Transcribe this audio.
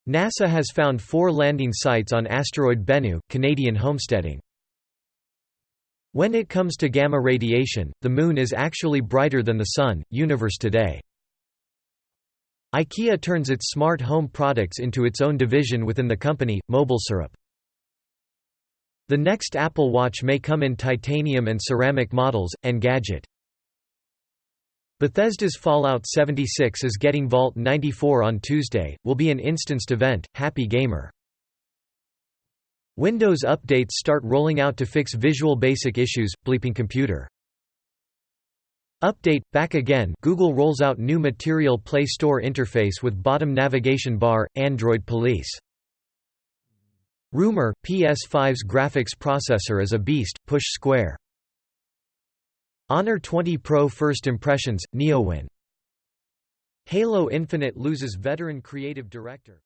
NASA has found 4 landing sites on asteroid Bennu, Canadian homesteading. When it comes to gamma radiation, the Moon is actually brighter than the Sun. Universe today. Ikea turns its smart home products into its own division within the company, Mobile Syrup. The next Apple Watch may come in titanium and ceramic models, and gadget. Bethesda's Fallout 76 is getting Vault 94 on Tuesday, will be an instanced event. Happy Gamer. Windows updates start rolling out to fix Visual Basic issues. Bleeping computer. Update, back again. Google rolls out new Material Play Store interface with bottom navigation bar. Android Police. Rumor, PS5's graphics processor is a beast. Push Square. Honor 20 Pro first impressions. NeoWin. Halo Infinite loses veteran creative director.